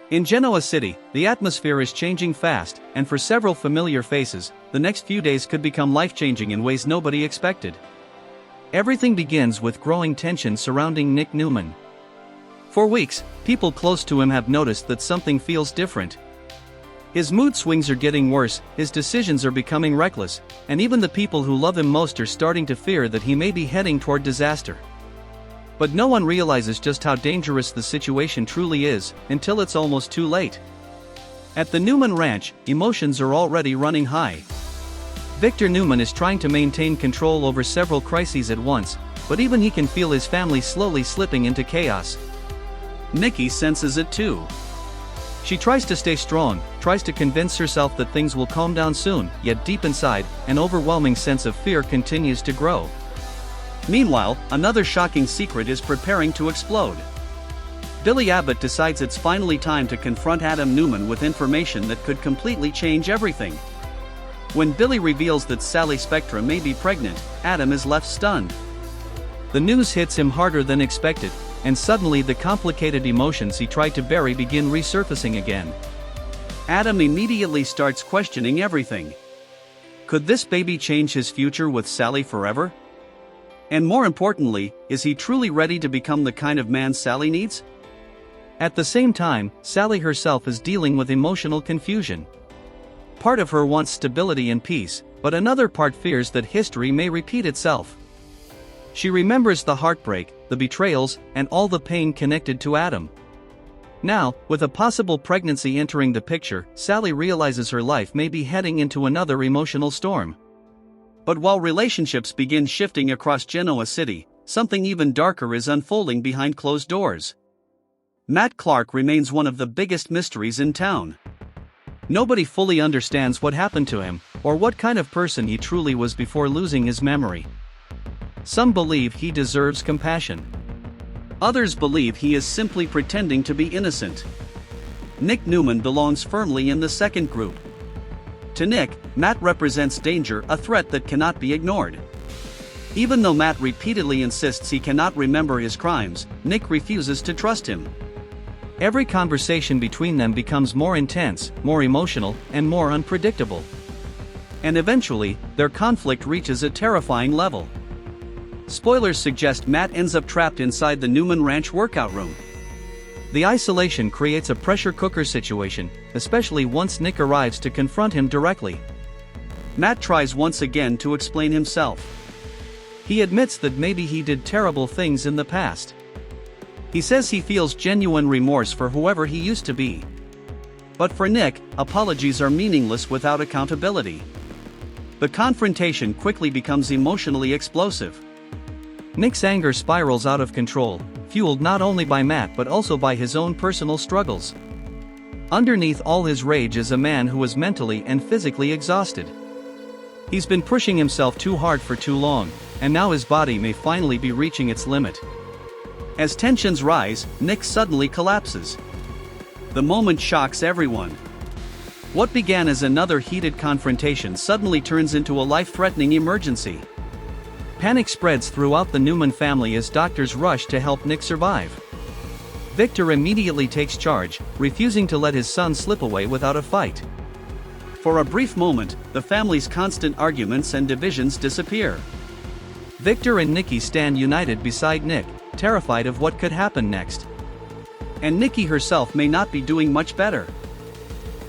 In Genoa City, the atmosphere is changing fast, and for several familiar faces, the next few days could become life-changing in ways nobody expected. Everything begins with growing tension surrounding Nick Newman. For weeks, people close to him have noticed that something feels different. His mood swings are getting worse, his decisions are becoming reckless, and even the people who love him most are starting to fear that he may be heading toward disaster. But no one realizes just how dangerous the situation truly is, until it's almost too late. At the Newman Ranch, emotions are already running high. Victor Newman is trying to maintain control over several crises at once, but even he can feel his family slowly slipping into chaos. Nikki senses it too. She tries to stay strong, tries to convince herself that things will calm down soon, yet deep inside, an overwhelming sense of fear continues to grow. Meanwhile, another shocking secret is preparing to explode. Billy Abbott decides it's finally time to confront Adam Newman with information that could completely change everything. When Billy reveals that Sally Spectra may be pregnant, Adam is left stunned. The news hits him harder than expected, and suddenly the complicated emotions he tried to bury begin resurfacing again. Adam immediately starts questioning everything. Could this baby change his future with Sally forever? And more importantly, is he truly ready to become the kind of man Sally needs? At the same time, Sally herself is dealing with emotional confusion. Part of her wants stability and peace, but another part fears that history may repeat itself. She remembers the heartbreak, the betrayals, and all the pain connected to Adam. Now, with a possible pregnancy entering the picture, Sally realizes her life may be heading into another emotional storm. But while relationships begin shifting across Genoa City, something even darker is unfolding behind closed doors. Matt Clark remains one of the biggest mysteries in town. Nobody fully understands what happened to him, or what kind of person he truly was before losing his memory. Some believe he deserves compassion. Others believe he is simply pretending to be innocent. Nick Newman belongs firmly in the second group. To Nick, Matt represents danger, a threat that cannot be ignored. Even though Matt repeatedly insists he cannot remember his crimes, Nick refuses to trust him. Every conversation between them becomes more intense, more emotional, and more unpredictable. And eventually, their conflict reaches a terrifying level. Spoilers suggest Matt ends up trapped inside the Newman Ranch workout room. The isolation creates a pressure cooker situation, especially once Nick arrives to confront him directly. Matt tries once again to explain himself. He admits that maybe he did terrible things in the past. He says he feels genuine remorse for whoever he used to be. But for Nick, apologies are meaningless without accountability. The confrontation quickly becomes emotionally explosive. Nick's anger spirals out of control, fueled not only by Matt but also by his own personal struggles. Underneath all his rage is a man who is mentally and physically exhausted. He's been pushing himself too hard for too long, and now his body may finally be reaching its limit. As tensions rise, Nick suddenly collapses. The moment shocks everyone. What began as another heated confrontation suddenly turns into a life-threatening emergency. Panic spreads throughout the Newman family as doctors rush to help Nick survive. Victor immediately takes charge, refusing to let his son slip away without a fight. For a brief moment, the family's constant arguments and divisions disappear. Victor and Nikki stand united beside Nick, terrified of what could happen next. And Nikki herself may not be doing much better.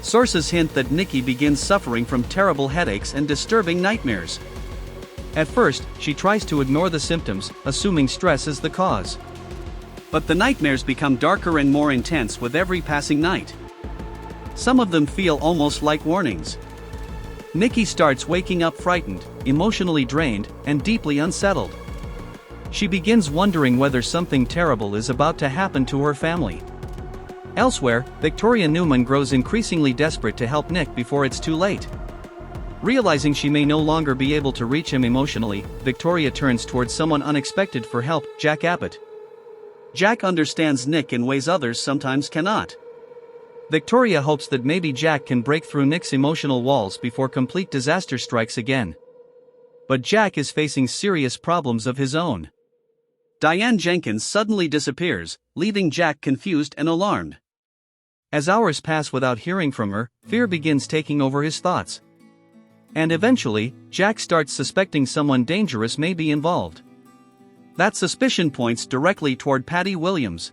Sources hint that Nikki begins suffering from terrible headaches and disturbing nightmares. At first, she tries to ignore the symptoms, assuming stress is the cause. But the nightmares become darker and more intense with every passing night. Some of them feel almost like warnings. Nikki starts waking up frightened, emotionally drained, and deeply unsettled. She begins wondering whether something terrible is about to happen to her family. Elsewhere, Victoria Newman grows increasingly desperate to help Nick before it's too late. Realizing she may no longer be able to reach him emotionally, Victoria turns towards someone unexpected for help, Jack Abbott. Jack understands Nick in ways others sometimes cannot. Victoria hopes that maybe Jack can break through Nick's emotional walls before complete disaster strikes again. But Jack is facing serious problems of his own. Diane Jenkins suddenly disappears, leaving Jack confused and alarmed. As hours pass without hearing from her, fear begins taking over his thoughts. And eventually, Jack starts suspecting someone dangerous may be involved. That suspicion points directly toward Patty Williams.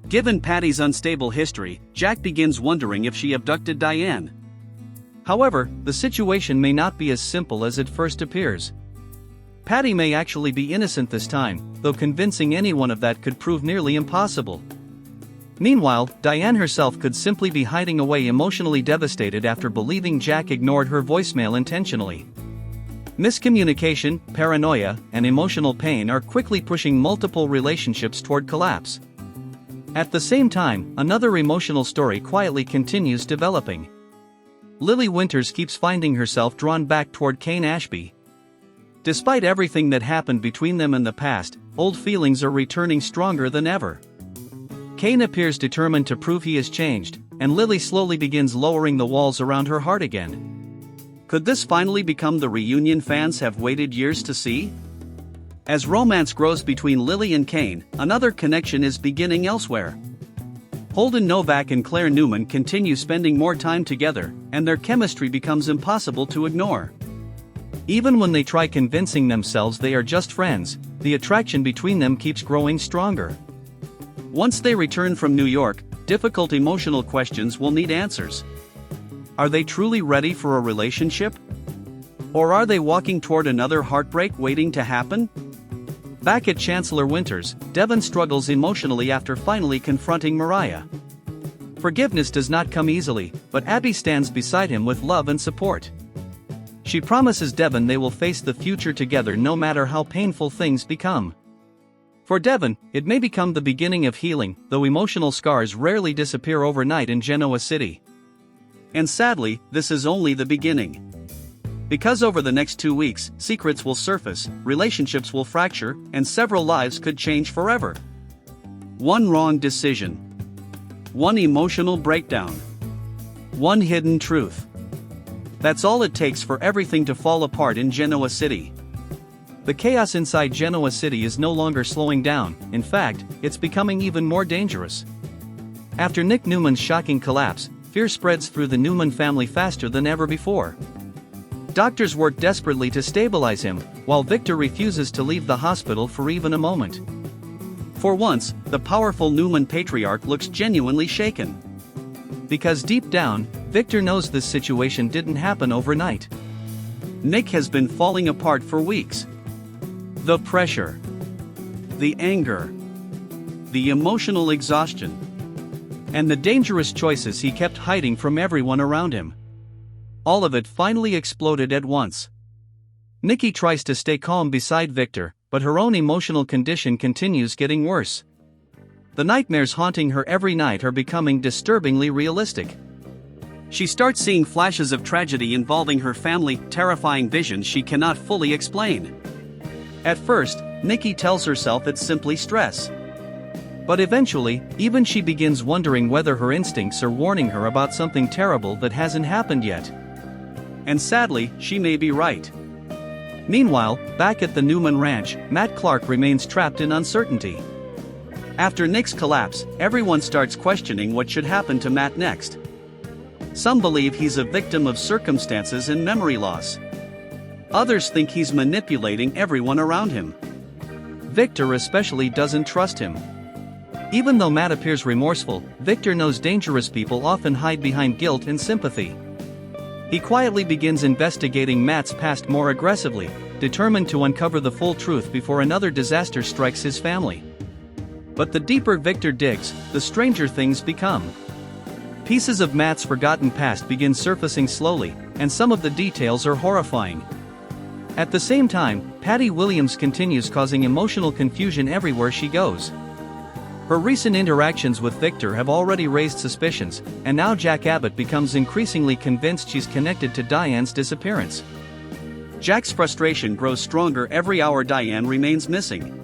Given Patty's unstable history, Jack begins wondering if she abducted Diane. However, the situation may not be as simple as it first appears. Patty may actually be innocent this time, though convincing anyone of that could prove nearly impossible. Meanwhile, Diane herself could simply be hiding away, emotionally devastated after believing Jack ignored her voicemail intentionally. Miscommunication, paranoia, and emotional pain are quickly pushing multiple relationships toward collapse. At the same time, another emotional story quietly continues developing. Lily Winters keeps finding herself drawn back toward Kane Ashby. Despite everything that happened between them in the past, old feelings are returning stronger than ever. Kane appears determined to prove he has changed, and Lily slowly begins lowering the walls around her heart again. Could this finally become the reunion fans have waited years to see? As romance grows between Lily and Kane, another connection is beginning elsewhere. Holden Novak and Claire Newman continue spending more time together, and their chemistry becomes impossible to ignore. Even when they try convincing themselves they are just friends, the attraction between them keeps growing stronger. Once they return from New York, difficult emotional questions will need answers. Are they truly ready for a relationship? Or are they walking toward another heartbreak waiting to happen? Back at Chancellor Winters, Devon struggles emotionally after finally confronting Mariah. Forgiveness does not come easily, but Abby stands beside him with love and support. She promises Devon they will face the future together no matter how painful things become. For Devon, it may become the beginning of healing, though emotional scars rarely disappear overnight in Genoa City. And sadly, this is only the beginning. Because over the next 2 weeks, secrets will surface, relationships will fracture, and several lives could change forever. One wrong decision. One emotional breakdown. One hidden truth. That's all it takes for everything to fall apart in Genoa City. The chaos inside Genoa City is no longer slowing down, in fact, it's becoming even more dangerous. After Nick Newman's shocking collapse, fear spreads through the Newman family faster than ever before. Doctors work desperately to stabilize him, while Victor refuses to leave the hospital for even a moment. For once, the powerful Newman patriarch looks genuinely shaken. Because deep down, Victor knows this situation didn't happen overnight. Nick has been falling apart for weeks. The pressure, the anger, the emotional exhaustion, and the dangerous choices he kept hiding from everyone around him. All of it finally exploded at once. Nikki tries to stay calm beside Victor, but her own emotional condition continues getting worse. The nightmares haunting her every night are becoming disturbingly realistic. She starts seeing flashes of tragedy involving her family, terrifying visions she cannot fully explain. At first, Nikki tells herself it's simply stress. But eventually, even she begins wondering whether her instincts are warning her about something terrible that hasn't happened yet. And sadly, she may be right. Meanwhile, back at the Newman Ranch, Matt Clark remains trapped in uncertainty. After Nick's collapse, everyone starts questioning what should happen to Matt next. Some believe he's a victim of circumstances and memory loss. Others think he's manipulating everyone around him. Victor especially doesn't trust him. Even though Matt appears remorseful, Victor knows dangerous people often hide behind guilt and sympathy. He quietly begins investigating Matt's past more aggressively, determined to uncover the full truth before another disaster strikes his family. But the deeper Victor digs, the stranger things become. Pieces of Matt's forgotten past begin surfacing slowly, and some of the details are horrifying. At the same time, Patty Williams continues causing emotional confusion everywhere she goes. Her recent interactions with Victor have already raised suspicions, and now Jack Abbott becomes increasingly convinced she's connected to Diane's disappearance. Jack's frustration grows stronger every hour Diane remains missing.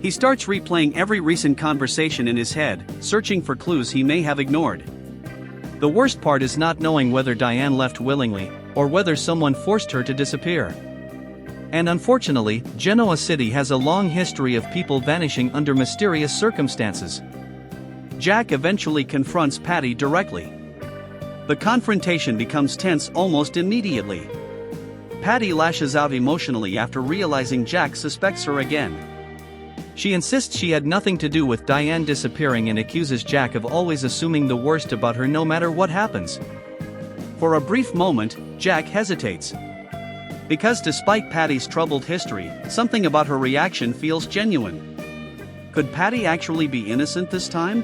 He starts replaying every recent conversation in his head, searching for clues he may have ignored. The worst part is not knowing whether Diane left willingly, or whether someone forced her to disappear. And unfortunately, Genoa City has a long history of people vanishing under mysterious circumstances. Jack eventually confronts Patty directly. The confrontation becomes tense almost immediately. Patty lashes out emotionally after realizing Jack suspects her again. She insists she had nothing to do with Diane disappearing and accuses Jack of always assuming the worst about her no matter what happens. For a brief moment, Jack hesitates. Because despite Patty's troubled history, something about her reaction feels genuine. Could Patty actually be innocent this time?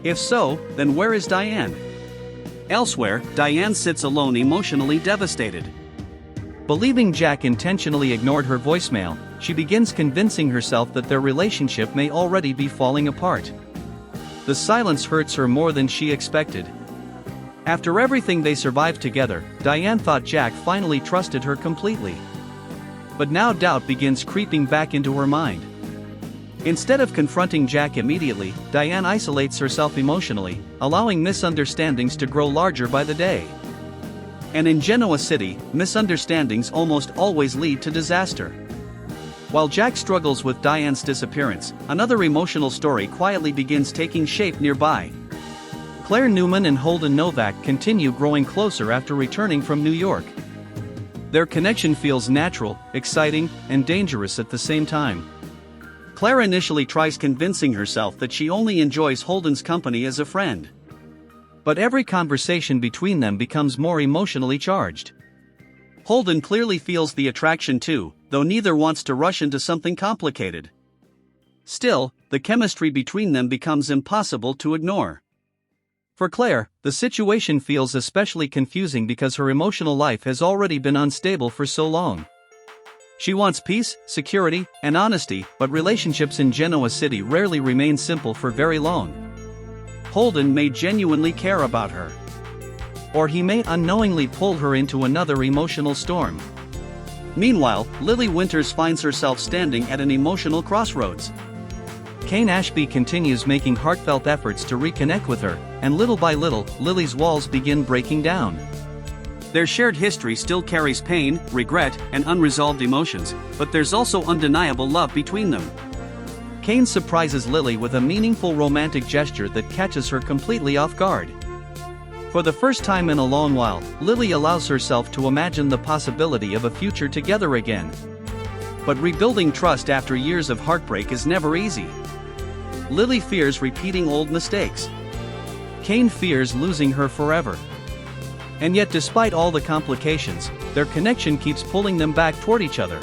If so, then where is Diane? Elsewhere, Diane sits alone, emotionally devastated. Believing Jack intentionally ignored her voicemail, she begins convincing herself that their relationship may already be falling apart. The silence hurts her more than she expected. After everything they survived together, Diane thought Jack finally trusted her completely. But now doubt begins creeping back into her mind. Instead of confronting Jack immediately, Diane isolates herself emotionally, allowing misunderstandings to grow larger by the day. And in Genoa City, misunderstandings almost always lead to disaster. While Jack struggles with Diane's disappearance, another emotional story quietly begins taking shape nearby. Claire Newman and Holden Novak continue growing closer after returning from New York. Their connection feels natural, exciting, and dangerous at the same time. Claire initially tries convincing herself that she only enjoys Holden's company as a friend. But every conversation between them becomes more emotionally charged. Holden clearly feels the attraction too, though neither wants to rush into something complicated. Still, the chemistry between them becomes impossible to ignore. For Claire, the situation feels especially confusing because her emotional life has already been unstable for so long. She wants peace, security, and honesty, but relationships in Genoa City rarely remain simple for very long. Holden may genuinely care about her. Or he may unknowingly pull her into another emotional storm. Meanwhile, Lily Winters finds herself standing at an emotional crossroads. Ashby continues making heartfelt efforts to reconnect with her, and little by little, Lily's walls begin breaking down. Their shared history still carries pain, regret, and unresolved emotions, but there's also undeniable love between them. Kane surprises Lily with a meaningful romantic gesture that catches her completely off guard. For the first time in a long while, Lily allows herself to imagine the possibility of a future together again. But rebuilding trust after years of heartbreak is never easy. Lily fears repeating old mistakes. Kane fears losing her forever. And yet despite all the complications, their connection keeps pulling them back toward each other.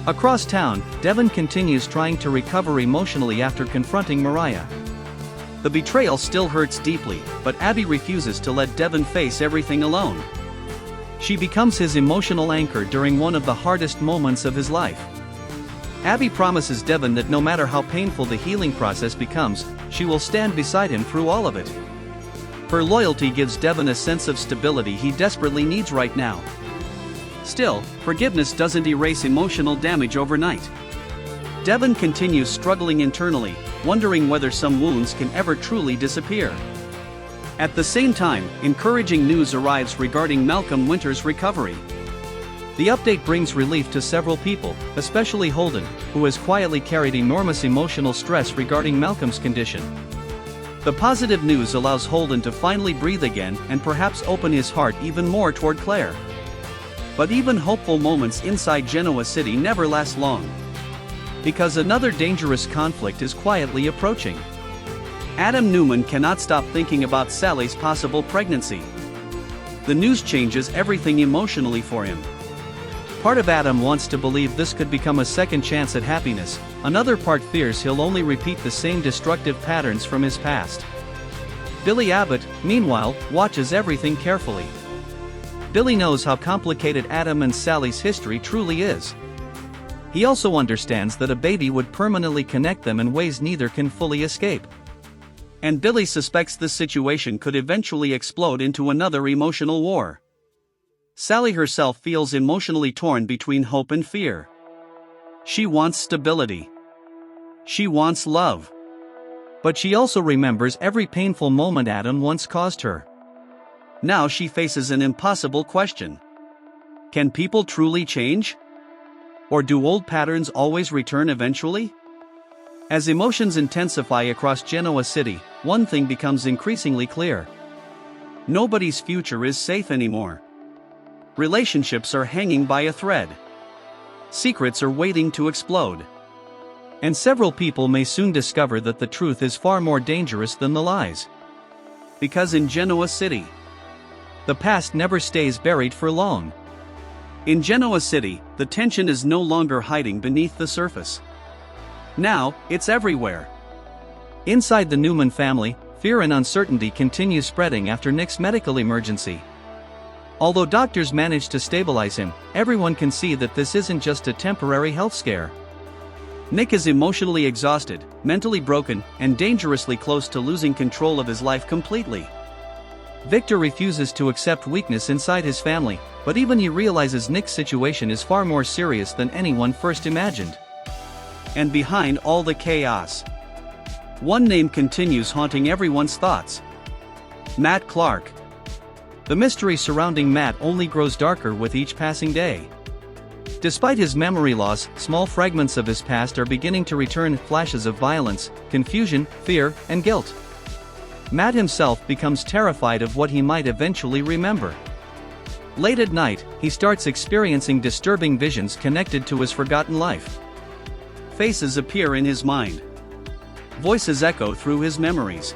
Across town, Devon continues trying to recover emotionally after confronting Mariah. The betrayal still hurts deeply, but Abby refuses to let Devon face everything alone. She becomes his emotional anchor during one of the hardest moments of his life. Abby promises Devon that no matter how painful the healing process becomes, she will stand beside him through all of it. Her loyalty gives Devon a sense of stability he desperately needs right now. Still, forgiveness doesn't erase emotional damage overnight. Devon continues struggling internally, wondering whether some wounds can ever truly disappear. At the same time, encouraging news arrives regarding Malcolm Winter's recovery. The update brings relief to several people, especially Holden, who has quietly carried enormous emotional stress regarding Malcolm's condition. The positive news allows Holden to finally breathe again and perhaps open his heart even more toward Claire. But even hopeful moments inside Genoa City never last long. Because another dangerous conflict is quietly approaching. Adam Newman cannot stop thinking about Sally's possible pregnancy. The news changes everything emotionally for him. Part of Adam wants to believe this could become a second chance at happiness, another part fears he'll only repeat the same destructive patterns from his past. Billy Abbott, meanwhile, watches everything carefully. Billy knows how complicated Adam and Sally's history truly is. He also understands that a baby would permanently connect them in ways neither can fully escape. And Billy suspects this situation could eventually explode into another emotional war. Sally herself feels emotionally torn between hope and fear. She wants stability. She wants love. But she also remembers every painful moment Adam once caused her. Now she faces an impossible question. Can people truly change? Or do old patterns always return eventually? As emotions intensify across Genoa City, one thing becomes increasingly clear. Nobody's future is safe anymore. Relationships are hanging by a thread. Secrets are waiting to explode. And several people may soon discover that the truth is far more dangerous than the lies. Because in Genoa City, the past never stays buried for long. In Genoa City, the tension is no longer hiding beneath the surface. Now, it's everywhere. Inside the Newman family, fear and uncertainty continue spreading after Nick's medical emergency. Although doctors manage to stabilize him, everyone can see that this isn't just a temporary health scare. Nick is emotionally exhausted, mentally broken, and dangerously close to losing control of his life completely. Victor refuses to accept weakness inside his family, but even he realizes Nick's situation is far more serious than anyone first imagined. And behind all the chaos, one name continues haunting everyone's thoughts: Matt Clark. The mystery surrounding Matt only grows darker with each passing day. Despite his memory loss, small fragments of his past are beginning to return, flashes of violence, confusion, fear, and guilt. Matt himself becomes terrified of what he might eventually remember. Late at night, he starts experiencing disturbing visions connected to his forgotten life. Faces appear in his mind. Voices echo through his memories.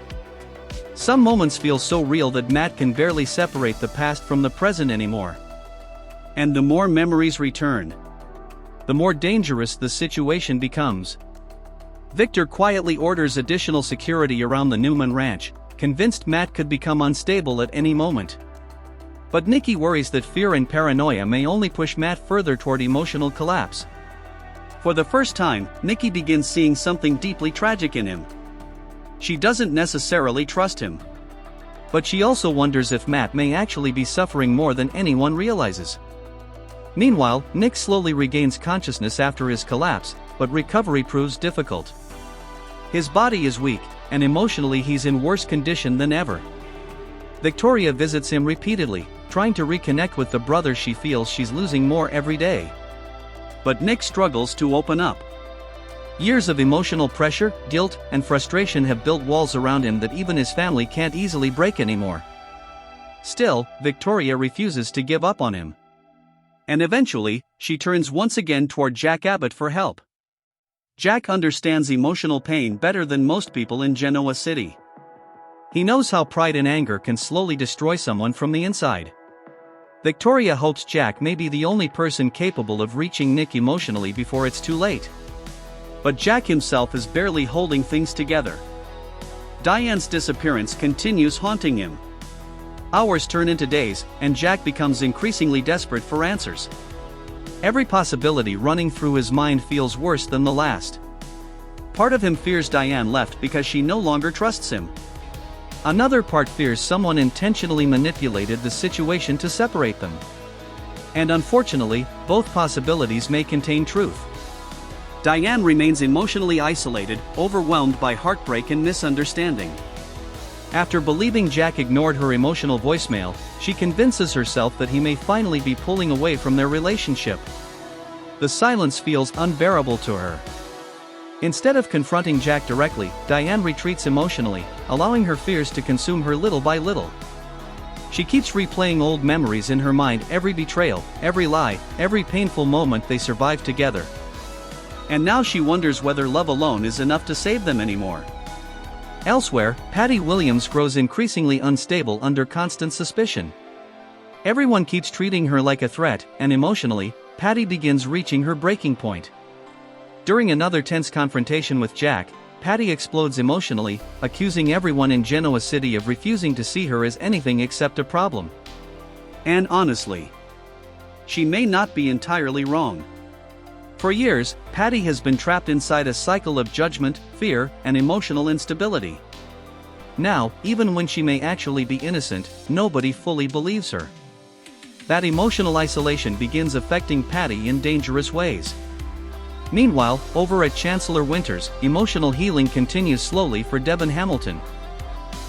Some moments feel so real that Matt can barely separate the past from the present anymore. And the more memories return, the more dangerous the situation becomes. Victor quietly orders additional security around the Newman ranch, convinced Matt could become unstable at any moment. But Nikki worries that fear and paranoia may only push Matt further toward emotional collapse. For the first time, Nikki begins seeing something deeply tragic in him. She doesn't necessarily trust him. But she also wonders if Matt may actually be suffering more than anyone realizes. Meanwhile, Nick slowly regains consciousness after his collapse, but recovery proves difficult. His body is weak, and emotionally he's in worse condition than ever. Victoria visits him repeatedly, trying to reconnect with the brother she feels she's losing more every day. But Nick struggles to open up. Years of emotional pressure, guilt, and frustration have built walls around him that even his family can't easily break anymore. Still, Victoria refuses to give up on him. And eventually, she turns once again toward Jack Abbott for help. Jack understands emotional pain better than most people in Genoa City. He knows how pride and anger can slowly destroy someone from the inside. Victoria hopes Jack may be the only person capable of reaching Nick emotionally before it's too late. But Jack himself is barely holding things together. Diane's disappearance continues haunting him. Hours turn into days, and Jack becomes increasingly desperate for answers. Every possibility running through his mind feels worse than the last. Part of him fears Diane left because she no longer trusts him. Another part fears someone intentionally manipulated the situation to separate them. And unfortunately, both possibilities may contain truth. Diane remains emotionally isolated, overwhelmed by heartbreak and misunderstanding. After believing Jack ignored her emotional voicemail, she convinces herself that he may finally be pulling away from their relationship. The silence feels unbearable to her. Instead of confronting Jack directly, Diane retreats emotionally, allowing her fears to consume her little by little. She keeps replaying old memories in her mind, every betrayal, every lie, every painful moment they survived together. And now she wonders whether love alone is enough to save them anymore. Elsewhere, Patty Williams grows increasingly unstable under constant suspicion. Everyone keeps treating her like a threat, and emotionally, Patty begins reaching her breaking point. During another tense confrontation with Jack, Patty explodes emotionally, accusing everyone in Genoa City of refusing to see her as anything except a problem. And honestly, she may not be entirely wrong. For years, Patty has been trapped inside a cycle of judgment, fear, and emotional instability. Now, even when she may actually be innocent, nobody fully believes her. That emotional isolation begins affecting Patty in dangerous ways. Meanwhile, over at Chancellor Winters, emotional healing continues slowly for Devon Hamilton.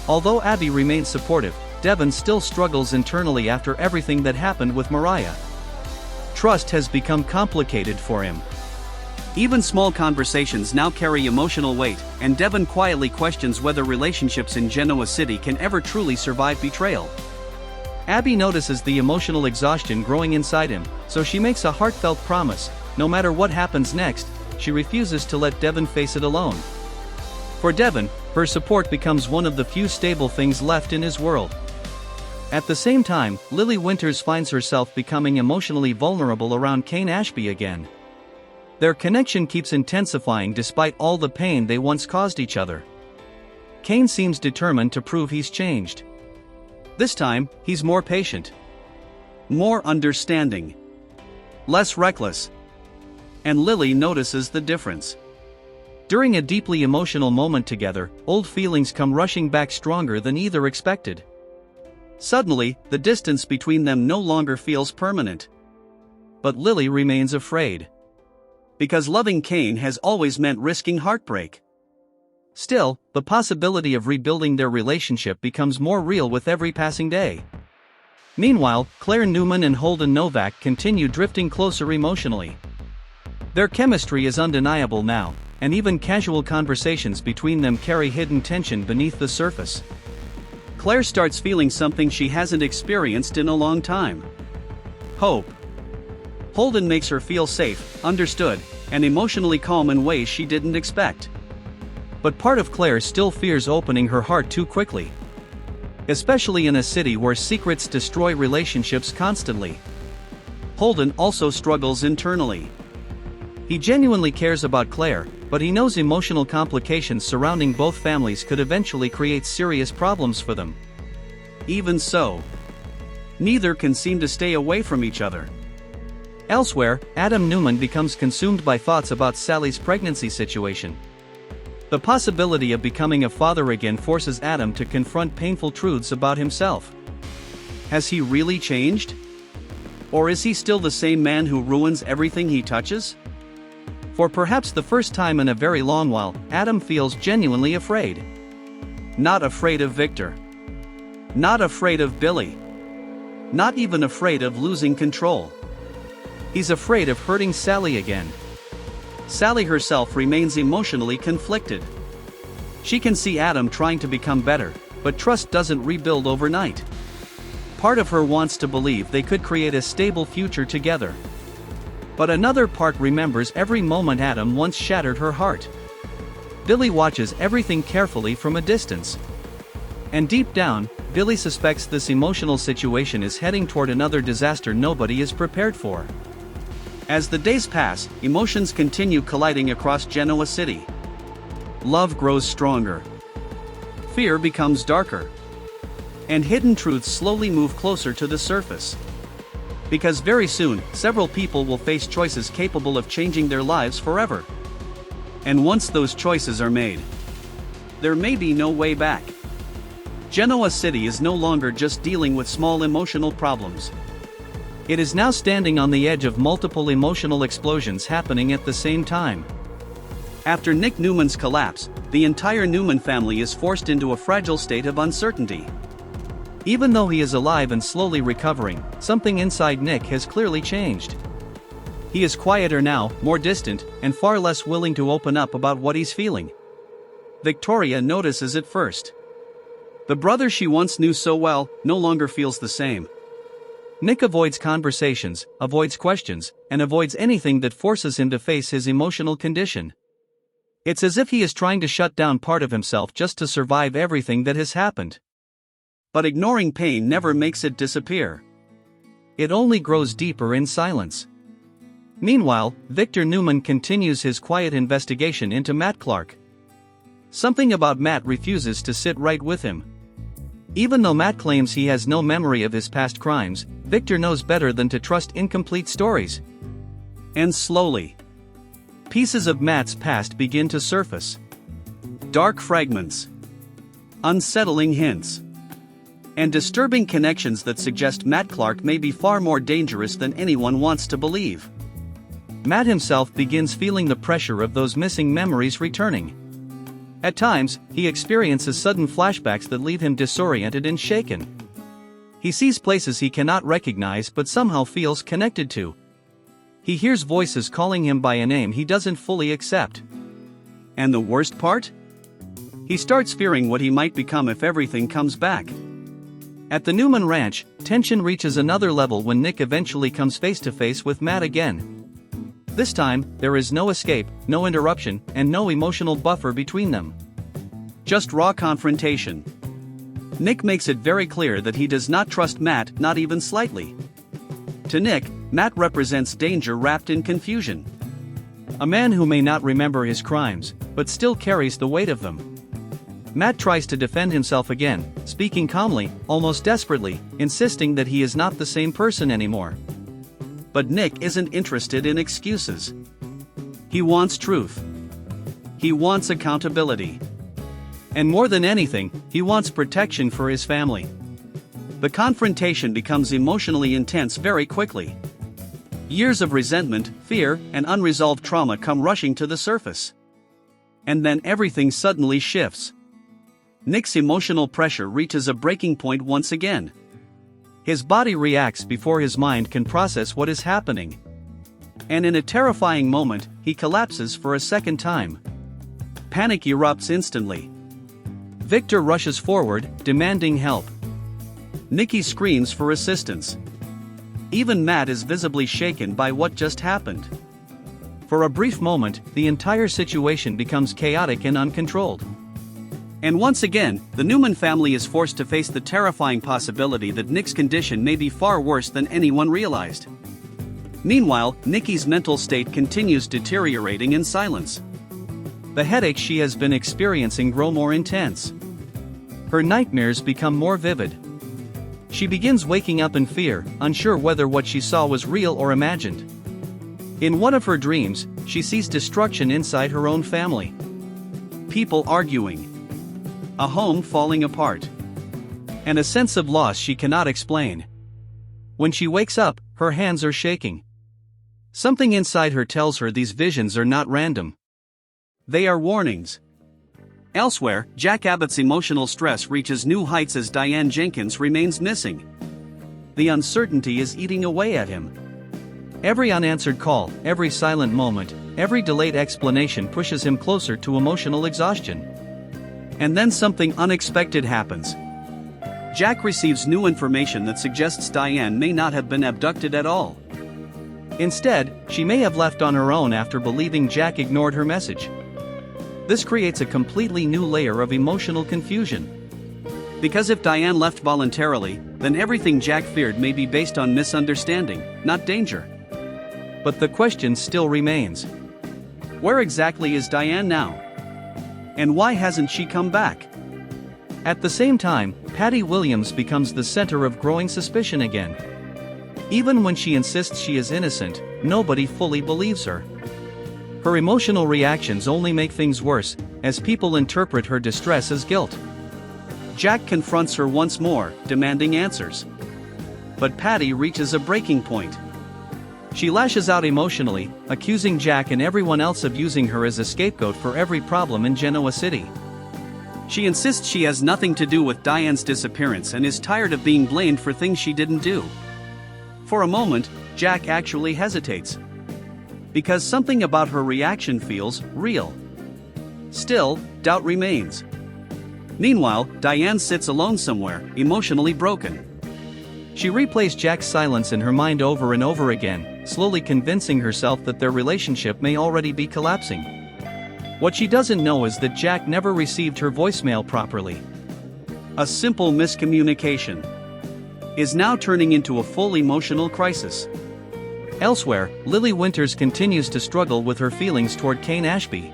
Although Abby remains supportive, Devon still struggles internally after everything that happened with Mariah. Trust has become complicated for him. Even small conversations now carry emotional weight, and Devon quietly questions whether relationships in Genoa City can ever truly survive betrayal. Abby notices the emotional exhaustion growing inside him, so she makes a heartfelt promise: no matter what happens next, she refuses to let Devon face it alone. For Devon, her support becomes one of the few stable things left in his world. At the same time, Lily Winters finds herself becoming emotionally vulnerable around Kane Ashby again. Their connection keeps intensifying despite all the pain they once caused each other. Kane seems determined to prove he's changed. This time, he's more patient, more understanding, less reckless. And Lily notices the difference. During a deeply emotional moment together, old feelings come rushing back stronger than either expected. Suddenly, the distance between them no longer feels permanent. But Lily remains afraid. Because loving Kane has always meant risking heartbreak. Still, the possibility of rebuilding their relationship becomes more real with every passing day. Meanwhile, Claire Newman and Holden Novak continue drifting closer emotionally. Their chemistry is undeniable now, and even casual conversations between them carry hidden tension beneath the surface. Claire starts feeling something she hasn't experienced in a long time: hope. Holden makes her feel safe, understood, and emotionally calm in ways she didn't expect. But part of Claire still fears opening her heart too quickly. Especially in a city where secrets destroy relationships constantly. Holden also struggles internally. He genuinely cares about Claire, but he knows emotional complications surrounding both families could eventually create serious problems for them. Even so, neither can seem to stay away from each other. Elsewhere, Adam Newman becomes consumed by thoughts about Sally's pregnancy situation. The possibility of becoming a father again forces Adam to confront painful truths about himself. Has he really changed? Or is he still the same man who ruins everything he touches? For perhaps the first time in a very long while, Adam feels genuinely afraid. Not afraid of Victor. Not afraid of Billy. Not even afraid of losing control. He's afraid of hurting Sally again. Sally herself remains emotionally conflicted. She can see Adam trying to become better, but trust doesn't rebuild overnight. Part of her wants to believe they could create a stable future together. But another part remembers every moment Adam once shattered her heart. Billy watches everything carefully from a distance. And deep down, Billy suspects this emotional situation is heading toward another disaster nobody is prepared for. As the days pass, emotions continue colliding across Genoa City. Love grows stronger. Fear becomes darker. And hidden truths slowly move closer to the surface. Because very soon, several people will face choices capable of changing their lives forever. And once those choices are made, there may be no way back. Genoa City is no longer just dealing with small emotional problems. It is now standing on the edge of multiple emotional explosions happening at the same time. After Nick Newman's collapse, the entire Newman family is forced into a fragile state of uncertainty. Even though he is alive and slowly recovering, something inside Nick has clearly changed. He is quieter now, more distant, and far less willing to open up about what he's feeling. Victoria notices it first. The brother she once knew so well no longer feels the same. Nick avoids conversations, avoids questions, and avoids anything that forces him to face his emotional condition. It's as if he is trying to shut down part of himself just to survive everything that has happened. But ignoring pain never makes it disappear. It only grows deeper in silence. Meanwhile, Victor Newman continues his quiet investigation into Matt Clark. Something about Matt refuses to sit right with him. Even though Matt claims he has no memory of his past crimes, Victor knows better than to trust incomplete stories. And slowly, pieces of Matt's past begin to surface. Dark fragments, unsettling hints, and disturbing connections that suggest Matt Clark may be far more dangerous than anyone wants to believe. Matt himself begins feeling the pressure of those missing memories returning. At times, he experiences sudden flashbacks that leave him disoriented and shaken. He sees places he cannot recognize but somehow feels connected to. He hears voices calling him by a name he doesn't fully accept. And the worst part? He starts fearing what he might become if everything comes back. At the Newman ranch, tension reaches another level when Nick eventually comes face to face with Matt again. This time, there is no escape, no interruption, and no emotional buffer between them. Just raw confrontation. Nick makes it very clear that he does not trust Matt, not even slightly. To Nick, Matt represents danger wrapped in confusion. A man who may not remember his crimes, but still carries the weight of them. Matt tries to defend himself again, speaking calmly, almost desperately, insisting that he is not the same person anymore. But Nick isn't interested in excuses. He wants truth. He wants accountability. And more than anything, he wants protection for his family. The confrontation becomes emotionally intense very quickly. Years of resentment, fear, and unresolved trauma come rushing to the surface. And then everything suddenly shifts. Nick's emotional pressure reaches a breaking point once again. His body reacts before his mind can process what is happening. And in a terrifying moment, he collapses for a second time. Panic erupts instantly. Victor rushes forward, demanding help. Nikki screams for assistance. Even Matt is visibly shaken by what just happened. For a brief moment, the entire situation becomes chaotic and uncontrolled. And once again, the Newman family is forced to face the terrifying possibility that Nick's condition may be far worse than anyone realized. Meanwhile, Nikki's mental state continues deteriorating in silence. The headaches she has been experiencing grow more intense. Her nightmares become more vivid. She begins waking up in fear, unsure whether what she saw was real or imagined. In one of her dreams, she sees destruction inside her own family. People arguing. A home falling apart. And a sense of loss she cannot explain. When she wakes up, her hands are shaking. Something inside her tells her these visions are not random. They are warnings. Elsewhere, Jack Abbott's emotional stress reaches new heights as Diane Jenkins remains missing. The uncertainty is eating away at him. Every unanswered call, every silent moment, every delayed explanation pushes him closer to emotional exhaustion. And then something unexpected happens. Jack receives new information that suggests Diane may not have been abducted at all. Instead, she may have left on her own after believing Jack ignored her message. This creates a completely new layer of emotional confusion. Because if Diane left voluntarily, then everything Jack feared may be based on misunderstanding, not danger. But the question still remains. Where exactly is Diane now? And why hasn't she come back? At the same time, Patty Williams becomes the center of growing suspicion again. Even when she insists she is innocent, nobody fully believes her. Her emotional reactions only make things worse, as people interpret her distress as guilt. Jack confronts her once more, demanding answers. But Patty reaches a breaking point. She lashes out emotionally, accusing Jack and everyone else of using her as a scapegoat for every problem in Genoa City. She insists she has nothing to do with Diane's disappearance and is tired of being blamed for things she didn't do. For a moment, Jack actually hesitates. Because something about her reaction feels real. Still, doubt remains. Meanwhile, Diane sits alone somewhere, emotionally broken. She replays Jack's silence in her mind over and over again, slowly convincing herself that their relationship may already be collapsing. What she doesn't know is that Jack never received her voicemail properly. A simple miscommunication is now turning into a full emotional crisis. Elsewhere, Lily Winters continues to struggle with her feelings toward Kane Ashby.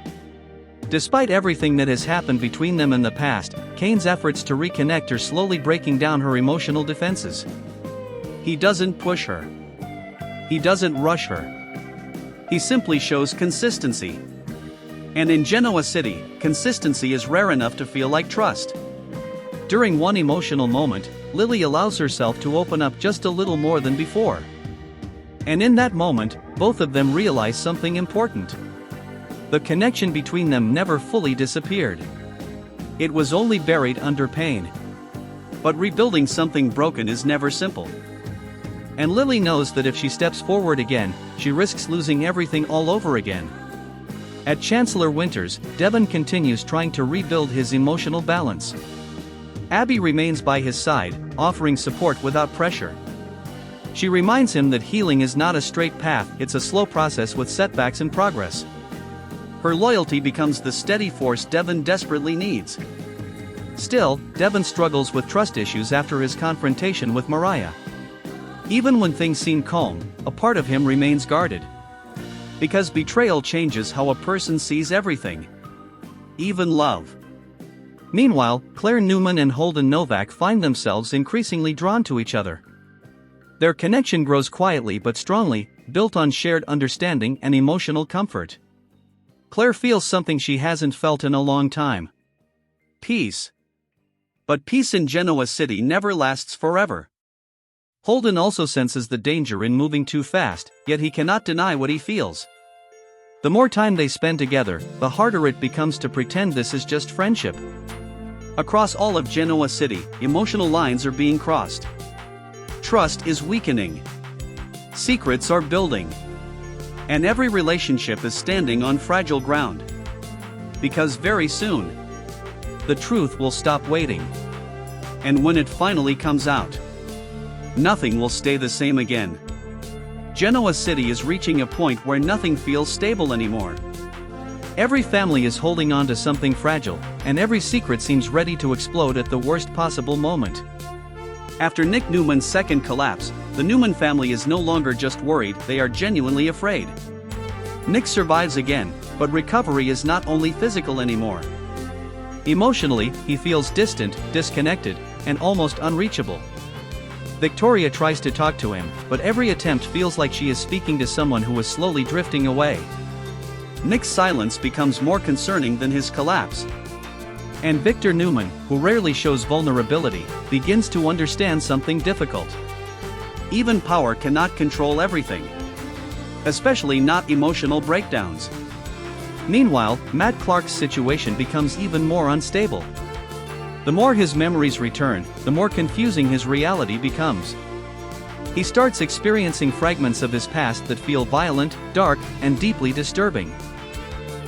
Despite everything that has happened between them in the past, Kane's efforts to reconnect are slowly breaking down her emotional defenses. He doesn't push her. He doesn't rush her. He simply shows consistency. And in Genoa City, consistency is rare enough to feel like trust. During one emotional moment, Lily allows herself to open up just a little more than before. And in that moment, both of them realize something important. The connection between them never fully disappeared. It was only buried under pain. But rebuilding something broken is never simple. And Lily knows that if she steps forward again, she risks losing everything all over again. At Chancellor Winters, Devon continues trying to rebuild his emotional balance. Abby remains by his side, offering support without pressure. She reminds him that healing is not a straight path, it's a slow process with setbacks and progress. Her loyalty becomes the steady force Devon desperately needs. Still, Devon struggles with trust issues after his confrontation with Mariah. Even when things seem calm, a part of him remains guarded. Because betrayal changes how a person sees everything. Even love. Meanwhile, Claire Newman and Holden Novak find themselves increasingly drawn to each other. Their connection grows quietly but strongly, built on shared understanding and emotional comfort. Claire feels something she hasn't felt in a long time. Peace. But peace in Genoa City never lasts forever. Holden also senses the danger in moving too fast, yet he cannot deny what he feels. The more time they spend together, the harder it becomes to pretend this is just friendship. Across all of Genoa City, emotional lines are being crossed. Trust is weakening. Secrets are building. And every relationship is standing on fragile ground. Because very soon, the truth will stop waiting. And when it finally comes out, nothing will stay the same again. Genoa City is reaching a point where nothing feels stable anymore. Every family is holding on to something fragile, and every secret seems ready to explode at the worst possible moment. After Nick Newman's second collapse, the Newman family is no longer just worried, they are genuinely afraid. Nick survives again, but recovery is not only physical anymore. Emotionally, he feels distant, disconnected, and almost unreachable. Victoria tries to talk to him, but every attempt feels like she is speaking to someone who is slowly drifting away. Nick's silence becomes more concerning than his collapse. And Victor Newman, who rarely shows vulnerability, begins to understand something difficult. Even power cannot control everything. Especially not emotional breakdowns. Meanwhile, Matt Clark's situation becomes even more unstable. The more his memories return, the more confusing his reality becomes. He starts experiencing fragments of his past that feel violent, dark, and deeply disturbing.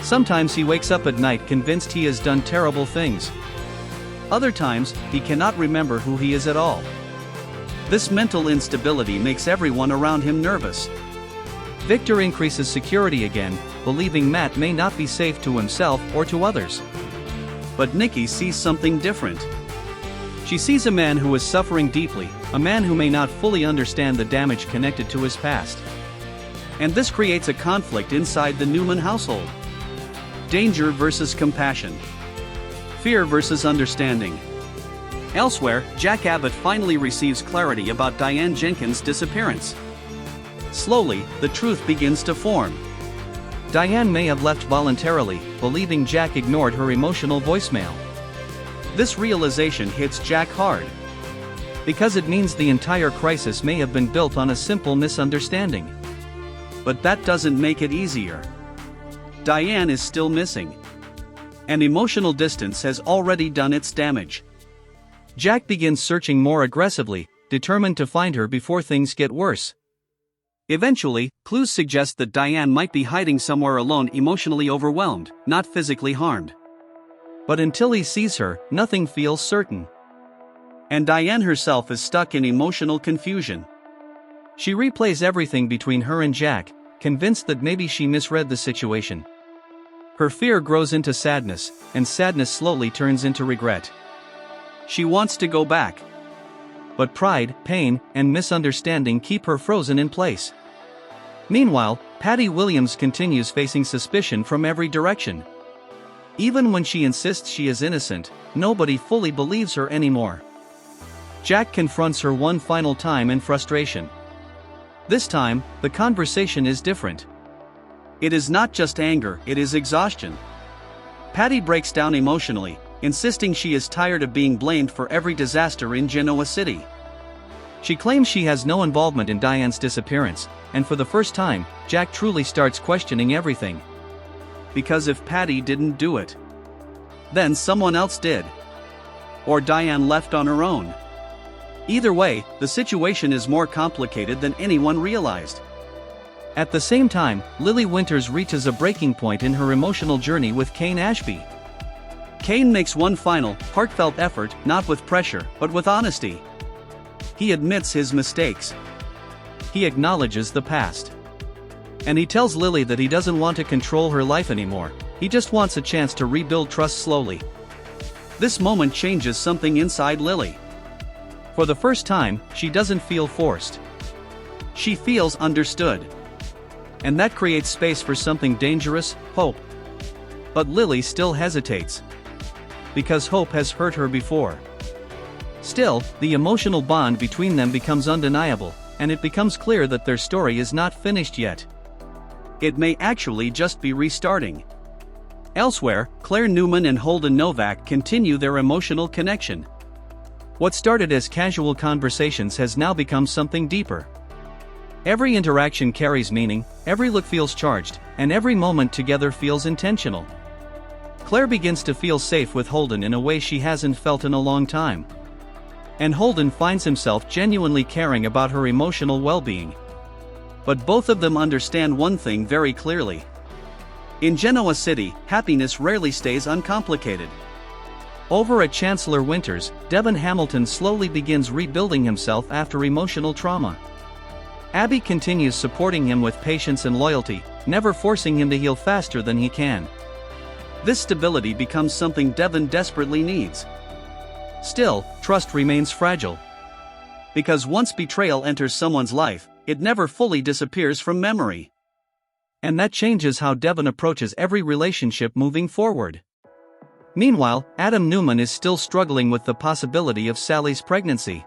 Sometimes he wakes up at night convinced he has done terrible things. Other times, he cannot remember who he is at all. This mental instability makes everyone around him nervous. Victor increases security again, believing Matt may not be safe to himself or to others. But Nikki sees something different. She sees a man who is suffering deeply, a man who may not fully understand the damage connected to his past. And this creates a conflict inside the Newman household. Danger versus compassion. Fear versus understanding. Elsewhere, Jack Abbott finally receives clarity about Diane Jenkins' disappearance. Slowly, the truth begins to form. Diane may have left voluntarily, believing Jack ignored her emotional voicemail. This realization hits Jack hard. Because it means the entire crisis may have been built on a simple misunderstanding. But that doesn't make it easier. Diane is still missing. And emotional distance has already done its damage. Jack begins searching more aggressively, determined to find her before things get worse. Eventually, clues suggest that Diane might be hiding somewhere alone, emotionally overwhelmed, not physically harmed. But until he sees her, nothing feels certain. And Diane herself is stuck in emotional confusion. She replays everything between her and Jack, convinced that maybe she misread the situation. Her fear grows into sadness, and sadness slowly turns into regret. She wants to go back. But pride, pain, and misunderstanding keep her frozen in place. Meanwhile, Patty Williams continues facing suspicion from every direction. Even when she insists she is innocent, nobody fully believes her anymore. Jack confronts her one final time in frustration. This time, the conversation is different. It is not just anger, it is exhaustion. Patty breaks down emotionally, insisting she is tired of being blamed for every disaster in Genoa City. She claims she has no involvement in Diane's disappearance, and for the first time, Jack truly starts questioning everything. Because if Patty didn't do it, then someone else did. Or Diane left on her own. Either way, the situation is more complicated than anyone realized. At the same time, Lily Winters reaches a breaking point in her emotional journey with Kane Ashby. Kane makes one final, heartfelt effort, not with pressure, but with honesty. He admits his mistakes. He acknowledges the past. And he tells Lily that he doesn't want to control her life anymore, he just wants a chance to rebuild trust slowly. This moment changes something inside Lily. For the first time, she doesn't feel forced. She feels understood. And that creates space for something dangerous, hope. But Lily still hesitates. Because hope has hurt her before. Still, the emotional bond between them becomes undeniable, and it becomes clear that their story is not finished yet. It may actually just be restarting. Elsewhere, Claire Newman and Holden Novak continue their emotional connection. What started as casual conversations has now become something deeper. Every interaction carries meaning, every look feels charged, and every moment together feels intentional. Claire begins to feel safe with Holden in a way she hasn't felt in a long time. And Holden finds himself genuinely caring about her emotional well-being. But both of them understand one thing very clearly. In Genoa City, happiness rarely stays uncomplicated. Over at Chancellor Winters, Devon Hamilton slowly begins rebuilding himself after emotional trauma. Abby continues supporting him with patience and loyalty, never forcing him to heal faster than he can. This stability becomes something Devon desperately needs. Still, trust remains fragile. Because once betrayal enters someone's life, it never fully disappears from memory. And that changes how Devon approaches every relationship moving forward. Meanwhile, Adam Newman is still struggling with the possibility of Sally's pregnancy.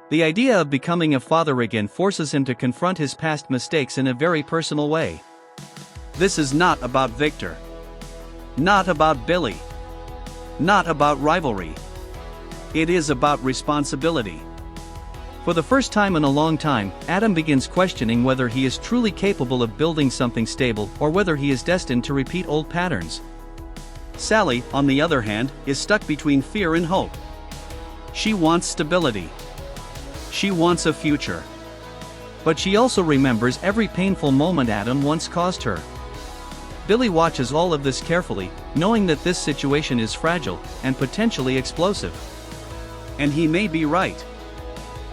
The idea of becoming a father again forces him to confront his past mistakes in a very personal way. This is not about Victor. Not about Billy. Not about rivalry. It is about responsibility. For the first time in a long time, Adam begins questioning whether he is truly capable of building something stable or whether he is destined to repeat old patterns. Sally, on the other hand, is stuck between fear and hope. She wants stability. She wants a future. But she also remembers every painful moment Adam once caused her. Billy watches all of this carefully, knowing that this situation is fragile and potentially explosive. And he may be right.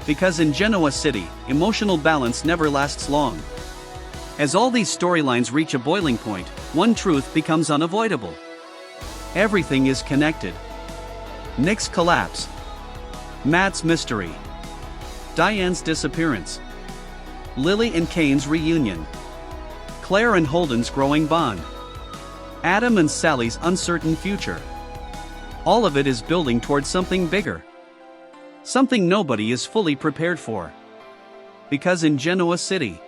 Because in Genoa City, emotional balance never lasts long. As all these storylines reach a boiling point, one truth becomes unavoidable. Everything is connected. Nick's collapse. Matt's mystery. Diane's disappearance. Lily and Kane's reunion. Claire and Holden's growing bond. Adam and Sally's uncertain future. All of it is building towards something bigger. Something nobody is fully prepared for. Because in Genoa City,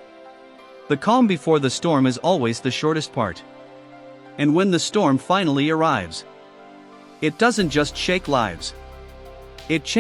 the calm before the storm is always the shortest part. And when the storm finally arrives, it doesn't just shake lives. It changes